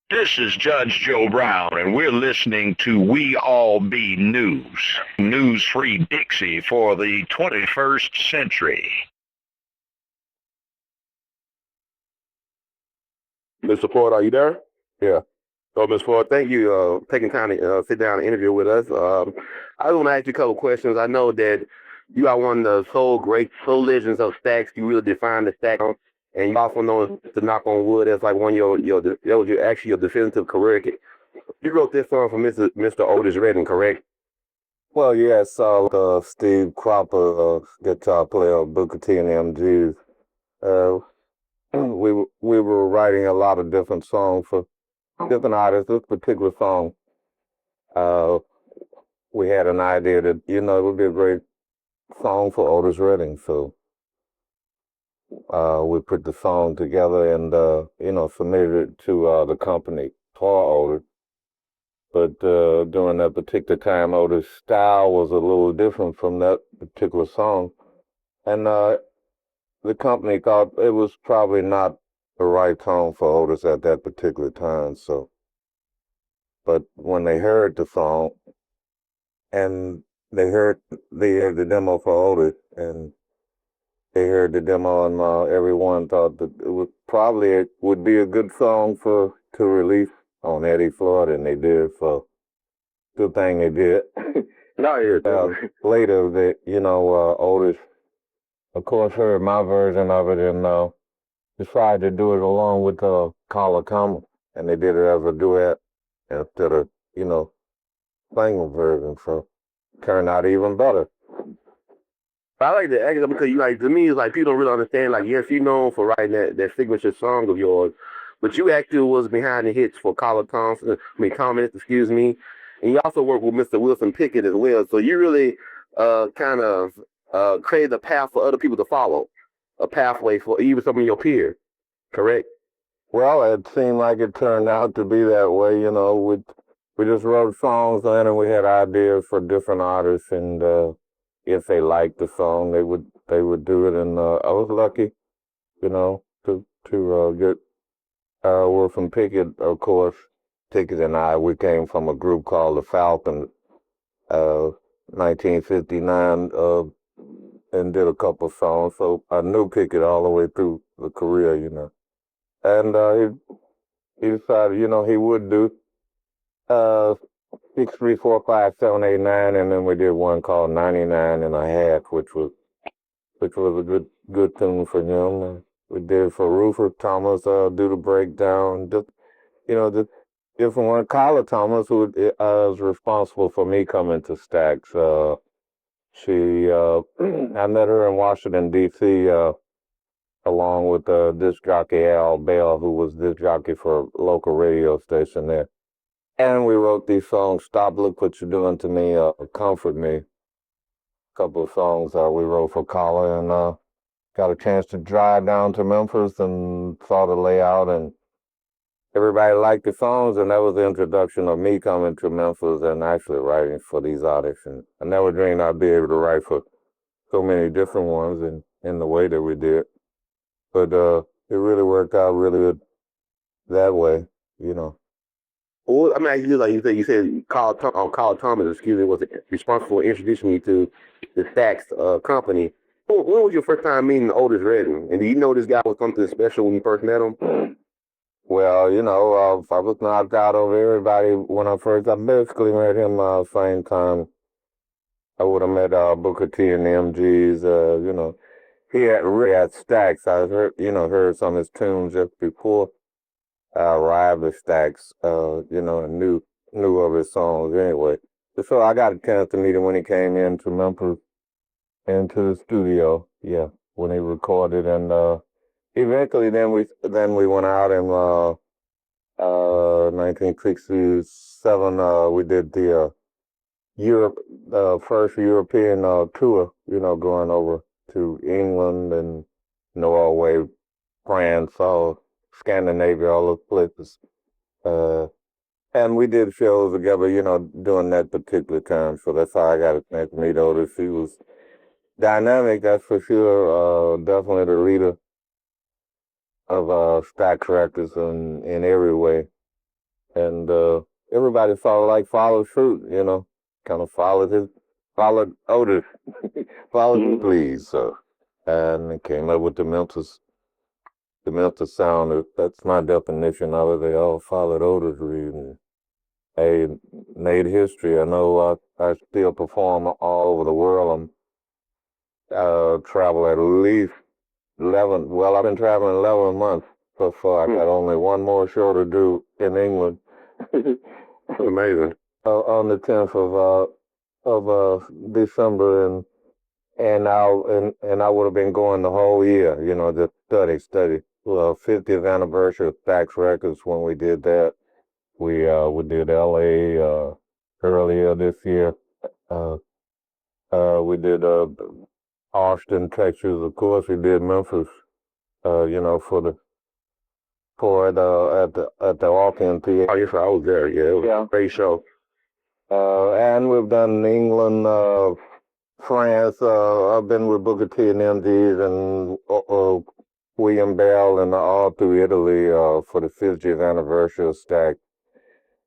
This is Judge Joe Brown, and we're listening to We All Be News, news-free Dixie for the 21st century. Mr. Floyd, are you there? Yeah. So, Ms. Floyd, thank you taking time to sit down and interview with us. I want to ask you a couple questions. I know that you are one of the soul legends of Stax. You really define the Stax, and you also know to knock on wood as like one of that was actually your definitive career. You wrote this song for Mr. Otis REddIng, correct? Well, yes, Steve Cropper, guitar player of Booker T and MGs. Uh, we were writing a lot of different songs for different artists. This particular song, uh, we had an idea that it would be a great song for Otis REddIng. So we put the song together and submitted it to the company for Otis. But during that particular time, Otis' style was a little different from that particular song. And the company thought it was probably not the right tone for Otis at that particular time. So, but when they heard the song and they heard the demo for Otis and they heard the demo and everyone thought that it would be a good song to release on Eddie Floyd, and they did. So, good thing they did. No, here. Later, Otis, of course, heard my version of it and decided to do it along with Carla Thomas, and they did it as a duet instead of, single version, so turned out even better. I like the act because to me it's like people don't really understand. Like, yes, you known for writing that signature song of yours, but you actually was behind the hits for Carla Thompson. Thomas, excuse me, and you also worked with Mr. Wilson Pickett as well. So you really kind of created a path for other people to follow, a pathway for even some of your peers. Correct? Well, it seemed like it turned out to be that way. We just wrote songs and we had ideas for different artists, and if they liked the song, they would do it. And I was lucky, to get Wilson Pickett. Of course, Pickett and we came from a group called the Falcon, uh, 1959, and did a couple songs. So I knew Pickett all the way through the career. And he decided, he would do 6, 3, 4, 5, 7, 8, 9, and then we did one called 99 and a half, which was a good tune for him. And we did for Rufus Thomas, do the breakdown. Just the different one. Kyla Thomas, who is responsible for me coming to Stax. I met her in Washington D.C. Along with disc jockey A.L.L, who was disc jockey for a local radio station there. And we wrote these songs, Stop, Look What You're Doing to Me, Comfort Me. A couple of songs we wrote for Carla, and got a chance to drive down to Memphis and saw the layout, and everybody liked the songs, and that was the introduction of me coming to Memphis and actually writing for these artists. And I never dreamed I'd be able to write for so many different ones in the way that we did. But it really worked out really good that way. Well, I'm asking you, like you said, Carl Thomas, excuse me, was responsible for introducing me to the Stax company. When was your first time meeting Otis Redding? And do you know this guy was something special when you first met him? Well, I was knocked out of everybody when I basically met him same time I would have met Booker T and the MGs. He had really had Stax. I heard some of his tunes just before I arrived at Stax. And knew of his songs anyway. So I got a chance to meet him when he came into Memphis, into the studio. Yeah, when he recorded, and eventually then we went out in 1967. We did the Europe, first European tour. Going over to England and Norway, France, all Scandinavia, all those places. And we did shows together, during that particular time. So that's how I got a chance to meet Otis. He was dynamic, that's for sure. Definitely the leader of Stax Records in every way. and everybody followed suit, you know, kind of followed Otis, followed please, so, and came up with the Memphis sound. That's my definition of it. They all followed Otis Reed, and they made history. I know I still perform all over the world. Travel at least 11. Well, I've been traveling 11 months so far. I got only one more show to do in England. Amazing. On the 10th of December, and I would have been going the whole year, you know, just study. Well, 50th anniversary of Stax Records when we did that. We did L.A. Earlier this year. We did Austin, Texas. Of course, we did Memphis. You know, at the Walk-In Theater. Oh, yes, I was there. Yeah, it was a great show. And we've done England, France. I've been with Booker T and MDs and William Bell and all through Italy for the 50th anniversary of Stax.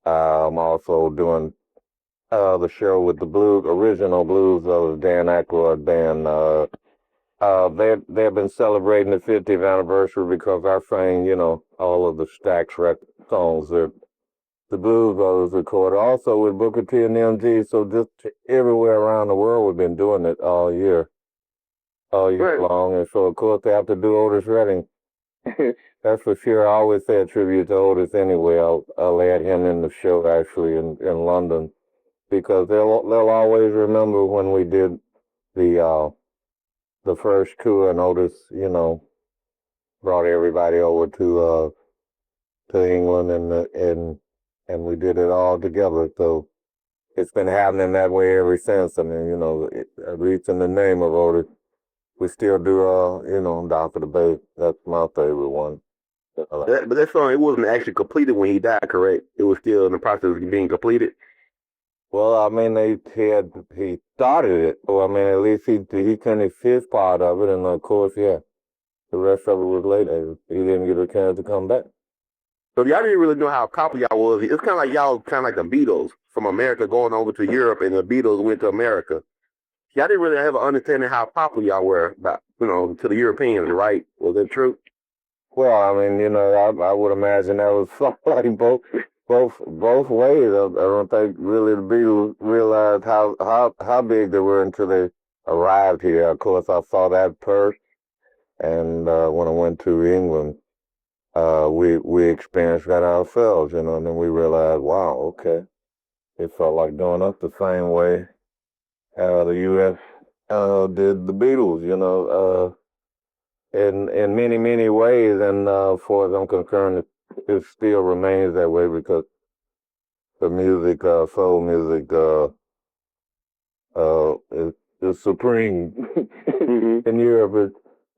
I'm also doing the show with the original blues of the Dan Aykroyd band. They've been celebrating the 50th anniversary because I sang, you know, all of the Stax record songs that the Blues Brothers recorded. Also with Booker T and MG, so just everywhere around the world we've been doing it all year long. And so, of course, they have to do Otis REddIng. That's for sure. I always say a tribute to Otis anyway. I'll add him in the show, actually, in London, because they'll always remember when we did the first tour, and Otis, you know, brought everybody over to England, and we did it all together. So it's been happening that way ever since. I mean, you know, at least in the name of Otis, we still do, you know, Down for the Bay. That's my favorite one. But that song, it wasn't actually completed when he died, correct? It was still in the process of being completed. Well, I mean, he started it. Well, I mean, at least he finished his part of it, and of course, yeah, the rest of it was later. He didn't get a chance to come back. So y'all didn't really know how popular y'all was. It's kind of like y'all, kind of like the Beatles from America going over to Europe, and the Beatles went to America. Y'all didn't really have an understanding how popular y'all were, about, you know, to the Europeans, right? Was that true? Well, I mean, you know, I would imagine that was like both ways. I don't think really the Beatles realized how big they were until they arrived here. Of course, I saw that first, and when I went to England, we experienced that ourselves, you know, and then we realized, wow, okay, it felt like doing us the same way the U.S. did the Beatles, you know, in many ways, and for as I'm concerned, it still remains that way because the music, soul music, is supreme in Europe.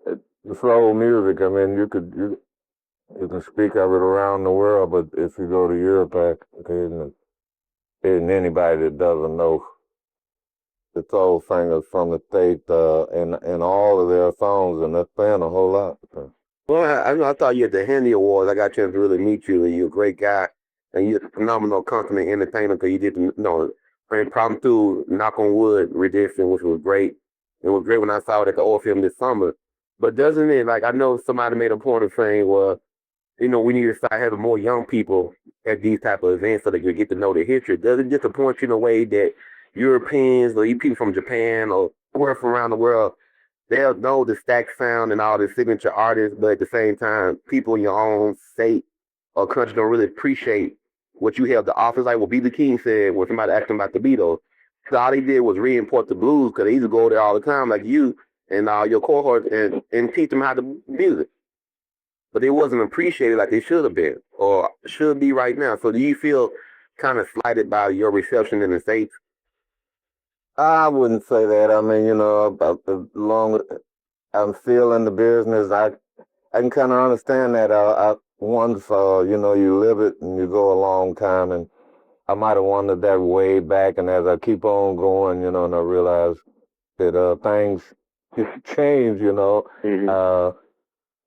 It's soul music. I mean, you can speak of it around the world, but if you go to Europe, isn't anybody that doesn't know the soul singers from the States and all of their songs, and that's saying a whole lot. Well, I thought you had the Handy Awards. I got a chance to really meet you, and you're a great guy, and you're a phenomenal consummate entertainer because you did, you know, impromptu Knock on Wood rendition, which was great. It was great when I saw it at the Orpheum this summer. But doesn't it, like, I know somebody made a point of saying, well, you know, we need to start having more young people at these type of events so they can get to know the history. Does it disappoint you in a way that Europeans or people from Japan or where from around the world, they'll know the Stax sound and all the signature artists, but at the same time, people in your own state or country don't really appreciate what you have to offer? Like what B.B. King said when somebody asked him about the Beatles. So all they did was re-import the blues because they used to go there all the time like you and your cohorts and teach them how to music. But it wasn't appreciated like it should have been or should be right now. So do you feel kind of slighted by your reception in the States? I wouldn't say that. I mean, you know, about the long I'm still in the business. I can kind of understand that. Once you know, you live it and you go a long time, and I might have wondered that way back. And as I keep on going, you know, and I realize that things change. You know,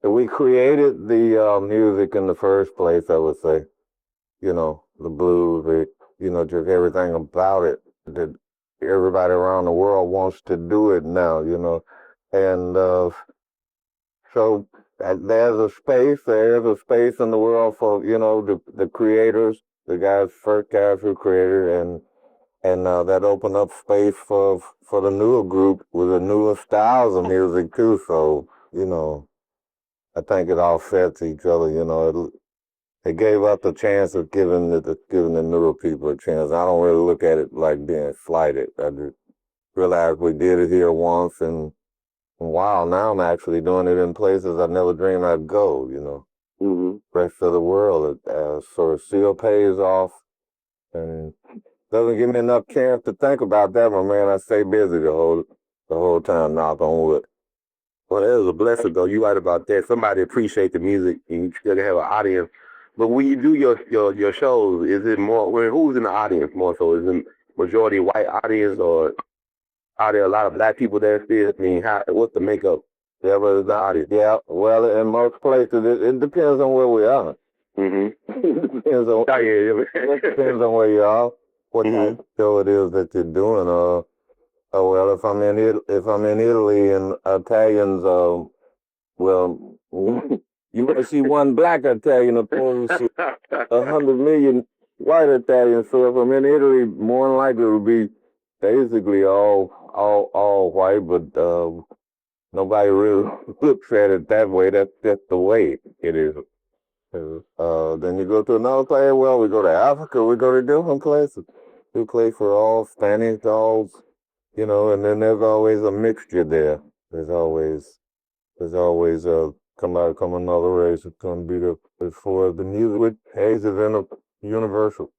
we created the music in the first place, I would say. the blues, just everything about it. That everybody around the world wants to do it now, and so there's a space in the world for the creators, the first guys who created, and that opened up space for the newer group with the newer styles of music too. So I think it all fed to each other. It gave us the chance of giving the newer people a chance. I don't really look at it like being slighted. I just realized we did it here once, and wow, now I'm actually doing it in places I never dreamed I'd go. Mm-hmm. Rest of the world. So it still pays off, and doesn't give me enough chance to think about that, my man. I stay busy the whole time, knock on wood. Well, that is a blessing, though. You right about that. Somebody appreciate the music, and you still have an audience. But when you do your shows, is it more? Who's in the audience more so? Is it majority white audience, or are there a lot of black people there still? I mean, what's the makeup? Yeah, but it's the audience. Yeah, well, in most places, it depends on where we are. Mm-hmm. It depends on, it depends on where you are, what type of show it is that you're doing. Oh well, if I'm in Italy and Italians, well, you might see one black Italian opposed to 100 million white Italians. So if I'm in Italy, more than likely it would be basically all white, but nobody really looks at it that way. That's just the way it is. Then you go to another place. Well, we go to Africa. We go to different places. We play for all Spanish dolls, and then there's always a mixture there. There's always come another race. It's going to be as far as the music, which is universal.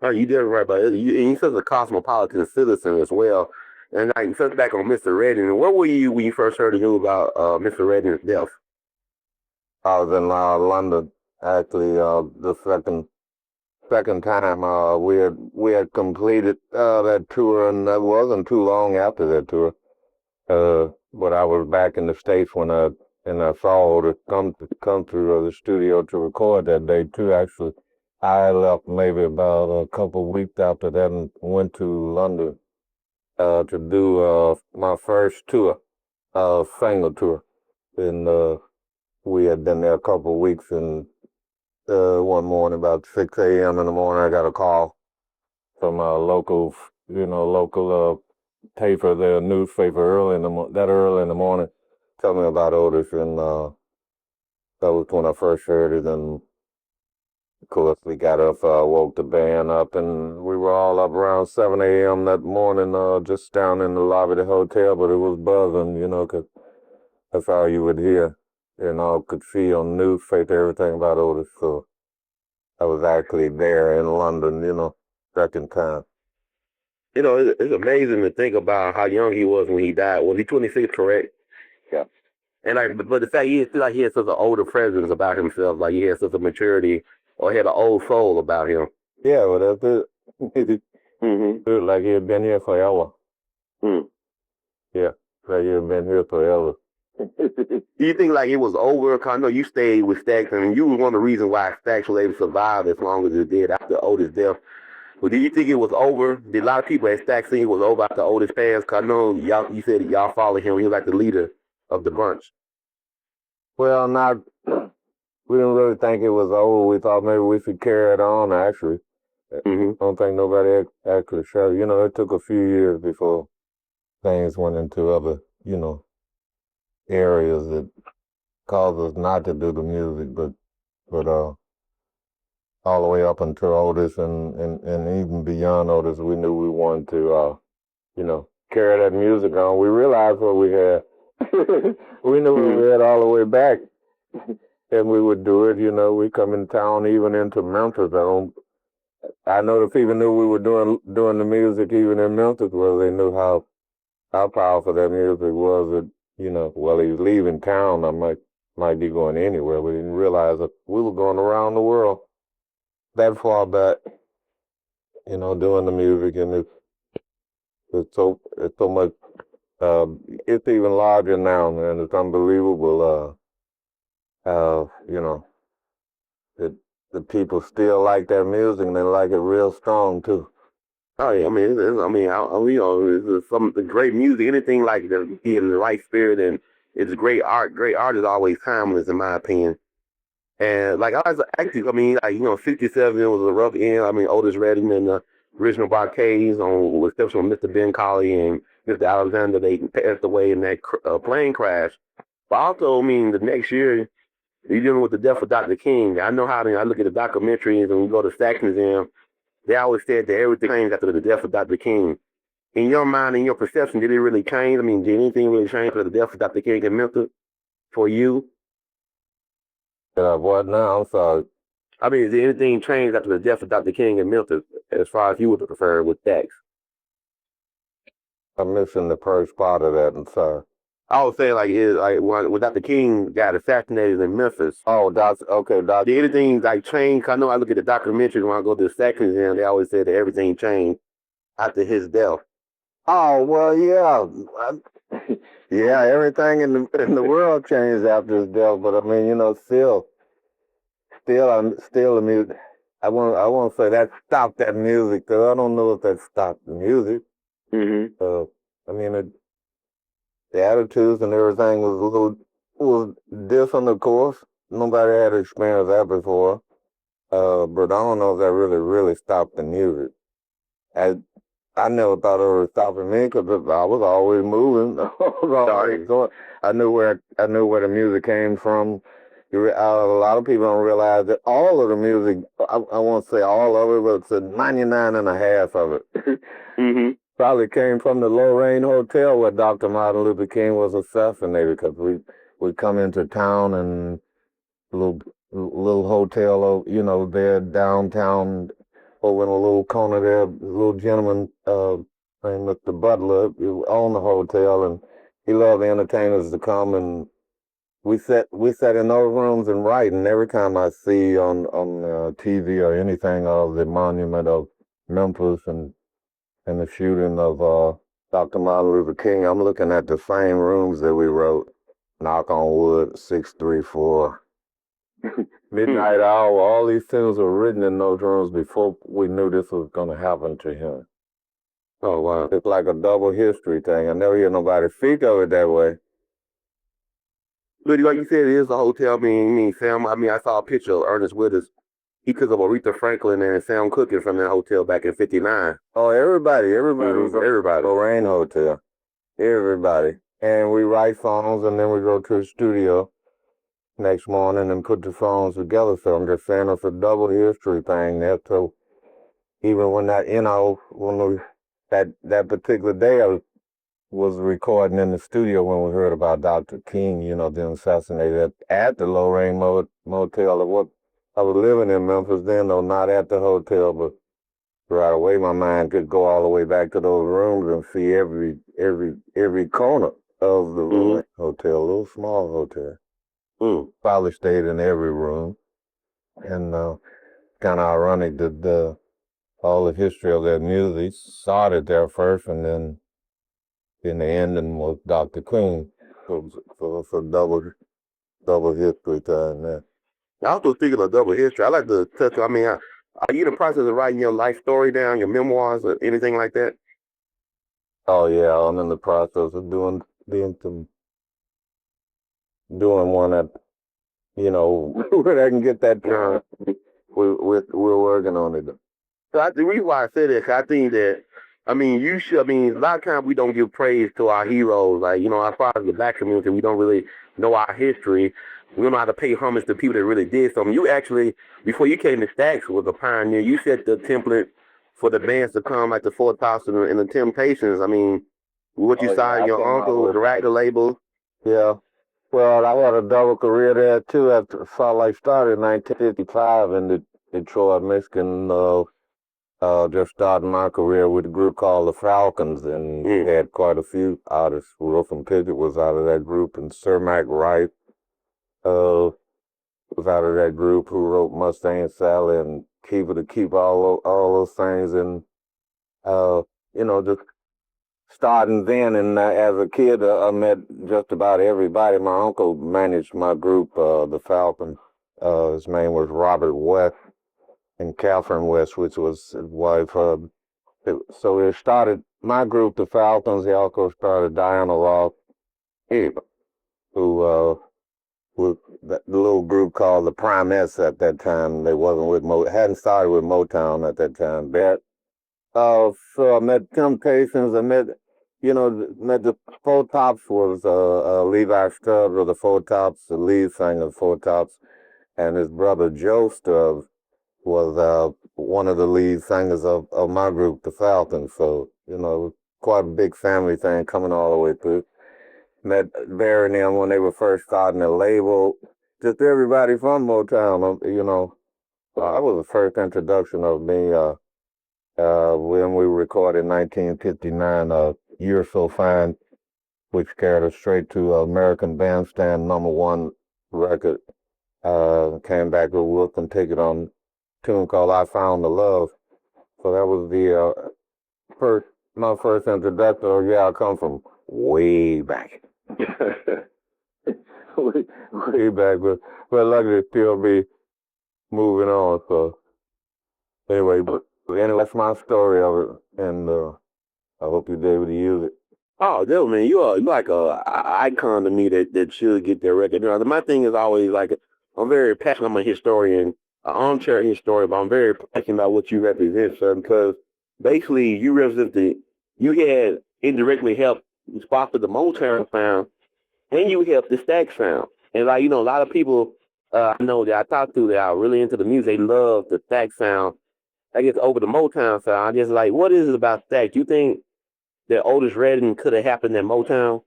Oh, you did right, but you're such a cosmopolitan citizen as well. And like, touch back on Mr. REddIng. Where were you when you first heard the news about Mr. REddIng's death? I was in London actually. The second time we had completed that tour, and that wasn't too long after that tour. But I was back in the States when I saw Otis come to the studio to record that day too. Actually, I left maybe about a couple of weeks after that and went to London to do my first tour, single tour, and we had been there a couple of weeks. And one morning about 6 a.m. in the morning, I got a call from a local paper, their newspaper, early in the morning, tell me about Otis, and that was when I first heard it. And of course, we got up, woke the band up, and we were all up around 7 a.m. that morning, just down in the lobby of the hotel. But it was buzzing, 'cause that's all you would hear, could see on the newspaper everything about Otis. So I was actually there in London, second time. It's amazing to think about how young he was when he died. Was he 26, correct? Yeah. And but the fact is, like he had such an older presence about himself, like he had such a maturity, or he had an old soul about him. Yeah, well, that's it. Mm-hmm. Like he had been here forever. Mm. Yeah, like he had been here forever. Do you think like it was over? Cause I know you stayed with Stax, and you was one of the reasons why Stax was able to survive as long as it did after Otis' death. But do you think it was over? Did a lot of people at Stax think it was over after Otis passed? Cause I know you said that y'all followed him. He was like the leader of the bunch. Well, we didn't really think it was over. We thought maybe we should carry it on, actually. Mm-hmm. I don't think nobody actually showed. It took a few years before things went into other, areas that caused us not to do the music, but all the way up until Otis and even beyond Otis, we knew we wanted to, carry that music on. We realized what we had. We knew what we had all the way back, and we would do it. We come in town, even into Memphis. I know the people knew we were doing the music even in Memphis, where they knew how powerful that music was. That well, he was leaving town. I might be going anywhere. We didn't realize that we were going around the world that far back. Doing the music, and it's so much. It's even larger now, man. It's unbelievable. It the people still like that music and they like it real strong too. Oh yeah, I mean, it's some great music. Anything like that, in the right spirit, and it's great art. Great art is always timeless, in my opinion. And like I was actually, I mean, like 67 was a rough end. I mean, Otis Redding and the original Barcades on with steps from Mr. Ben Colley and Mr. Alexander. They passed away in that plane crash. But also, I mean, the next year you're dealing with the death of Dr. King. I know how I look at the documentaries and we go to Stax Museum. They always said that everything changed after the death of Dr. King. In your mind, in your perception, did it really change? I mean, did anything really change after the death of Dr. King in Memphis for you? What now? I'm sorry. I mean, did anything change after the death of Dr. King in Memphis as far as you would prefer with Stax? I'm missing the first part of that. I'm sorry. I was saying like when Dr. King got assassinated in Memphis. Oh, okay, Did anything like change? I know I look at the documentary when I go to the Stax Museum. They always say that everything changed after his death. Oh well, yeah, yeah. Everything in the world changed after his death, but I mean, still the music. I won't say that stopped that music, though. I don't know if that stopped the music. Mm-hmm. I mean, the attitudes and everything was different, of course. Nobody had experienced that before. But I don't know if that really stopped the music. I never thought it was stopping me because I was always moving. I was always going. I knew where the music came from. A lot of people don't realize that all of the music, I won't say all of it, but it's a 99 and a half of it. Mm-hmm. Probably came from the LorraINe Hotel where Dr. Martin Luther King was assassinated because we come into town and little hotel, there downtown over in a little corner there, a little gentleman named Mr. Butler, he owned the hotel, and he loved the entertainers to come, and we sat in those rooms and write. And every time I see on TV or anything of the monument of Memphis and the shooting of Dr. Martin Luther King, I'm looking at the same rooms that we wrote. Knock on wood, 634. Midnight Hour, all these things were written in those rooms before we knew this was going to happen to him. Oh, wow. It's like a double history thing. I never hear nobody speak of it that way. But like you said, it is a hotel. Sam, I saw a picture of Ernest Withers. He took up Aretha Franklin and Sam Cooke from that hotel back in '59. Oh, everybody. Everybody. LorrAINe Hotel. Everybody. And we write songs and then we go to the studio next morning and put the songs together. So I'm just saying it's a double history thing there. So even when that particular day I was recording in the studio when we heard about Dr. King, being assassinated at the LorrAINe Motel. I was living in Memphis then, though not at the hotel, but right away my mind could go all the way back to those rooms and see every corner of the LorrAINe Hotel, a little small hotel. Probably stayed in every room. And kind of ironic that all the history of that music started there first, and then in the ending was Dr. King. So it's a double history time there. I also thinking of double history. I like to touch. Are you in the process of writing your life story down, your memoirs, or anything like that? Oh yeah, I'm in the process of doing one that where I can get that done. We're working on it. So the reason why I say this, I think that, you should, a lot of times we don't give praise to our heroes. Like, as far as the black community, we don't really know our history. We don't know how to pay homage to people that really did something. You actually, before you came to Stax, was a pioneer. You set the template for the bands to come, like the Four Thousand and the Temptations. What you saw in your uncle, the record label. Yeah. Well, I had a double career there, too. After Salt Lake started in 1955 in Detroit, Michigan. Just started my career with a group called the Falcons, and we had quite a few artists. Wilson Pickett was out of that group, and Sir Mac Wright was out of that group, who wrote Mustang Sally and Keeper to Keep, all those things. And, just starting then, and as a kid, I met just about everybody. My uncle managed my group, the Falcons. His name was Robert West. and Catherine West, which was his wife. So it started, my group, the Falcons, they also started Diana Ross, who with the little group called the Primettes at that time. They wasn't with hadn't started with Motown at that time. So I met Temptations. I met, met the Four Tops was Levi Stubbs of the Four Tops, the lead singer of the Four Tops, and his brother Joe Stubbs was one of the lead singers of my group, the Falcons. So, it was quite a big family thing coming all the way through. Met Barry and them when they were first starting the label. Just everybody from Motown, that was the first introduction of me when we recorded in 1959, You're So Fine, which carried us straight to American Bandstand #1 record. Came back with Wilson Ticket on a tune called I Found the Love. So that was my first introduction. Yeah, I come from way back. way back, but luckily still be moving on. So anyway, that's my story of it, and I hope you're able to use it. Oh, dude, man, you're like a icon to me that should get their record. My thing is always like, I'm very passionate. I'm a historian, an armchair historian, but I'm very passionate about what you represent, sir, because basically you represent you had indirectly helped sponsor the Motown sound, and you helped the Stax sound. And like, a lot of people I know that I talk to that are really into the music, they love the Stax sound. I guess over the Motown sound, I just like, what is it about Stax? You think that Otis REddIng could have happened at Motown?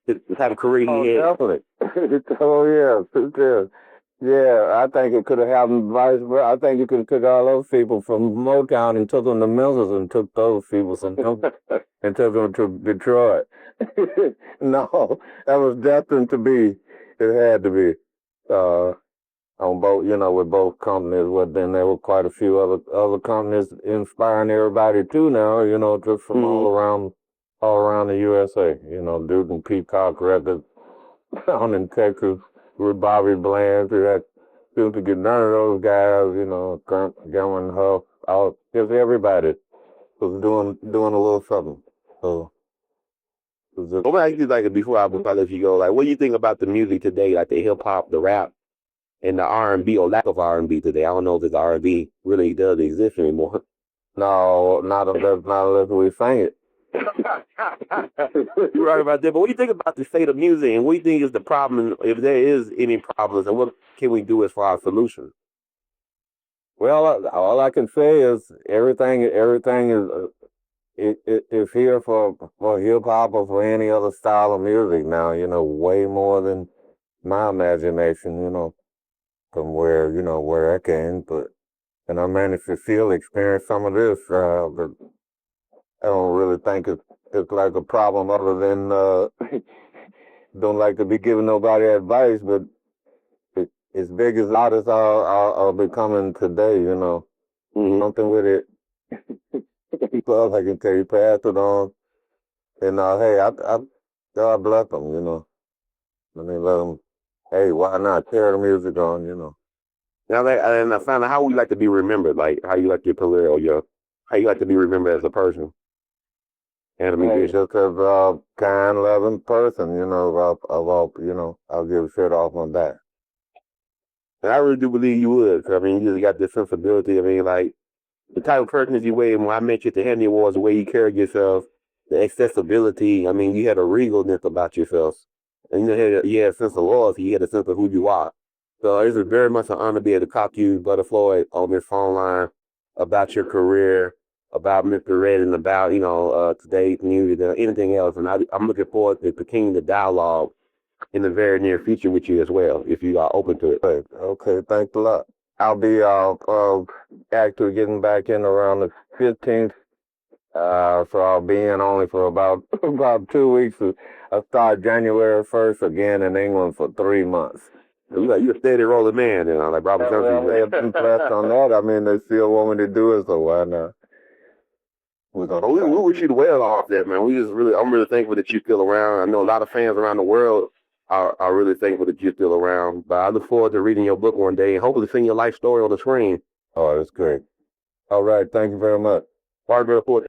The type of career he had. Definitely. Yeah. Yeah, I think it could have happened vice versa. I think you could have took all those people from Motown and took them to Memphis and took those people and took them to Detroit. No, that was destined to be. It had to be. On both, with both companies. But then there were quite a few other companies inspiring everybody too now, just from all around the USA. Duke and Peacock Records down in Texas with Bobby Bland, who had to get none of those guys, Cameron Huff, just everybody was doing a little something. So I'm gonna ask you before I let you go, what do you think about the music today, like the hip hop, the rap, and the R&B or lack of R&B today? I don't know if the R&B really does exist anymore. No, not unless we sing it. You're right about that. But what do you think about the state of music, and what do you think is the problem, if there is any problems, and what can we do as far as solutions? Well, all I can say is everything is here for hip hop or for any other style of music now. Way more than my imagination. From where I came, and I managed to experience some of this. But I don't really think it's like a problem other than don't like to be giving nobody advice, but as big as artists are becoming today, something with it. Plus, I can tell you, pass it on, and hey, God bless them, Let me let them. Hey, why not tear the music on, Now, and I found out how we like to be remembered, like how you like your career or how you like to be remembered as a person. And a musician. Just as a kind, loving person, I'll give a shit off on that. And I really do believe you would. I mean, you just got this sensibility. I mean, like, the type of person that you were when I met you at the Henry Awards, the way you carried yourself, the accessibility. I mean, you had a regalness about yourself. And you had a sense of loyalty. You had a sense of who you are. So it's very much an honor to be able to talk to you, Brother Floyd, on this phone line about your career, about Mr. Red, and about, today's news and anything else. And I'm looking forward to continuing the dialogue in the very near future with you as well, if you are open to it. Okay, thanks a lot. I'll be actually getting back in around the 15th. So I'll be in only for about 2 weeks. I start January 1st again in England for 3 months. You're a steady rolling man, like Robert Johnson. They're impressed on that. I mean, they still want me to do it, so why not? We wish you the well off that, man. I'm really thankful that you're still around. I know a lot of fans around the world are really thankful that you're still around. But I look forward to reading your book one day and hopefully seeing your life story on the screen. Oh, that's great. All right. Thank you very much. Hard report.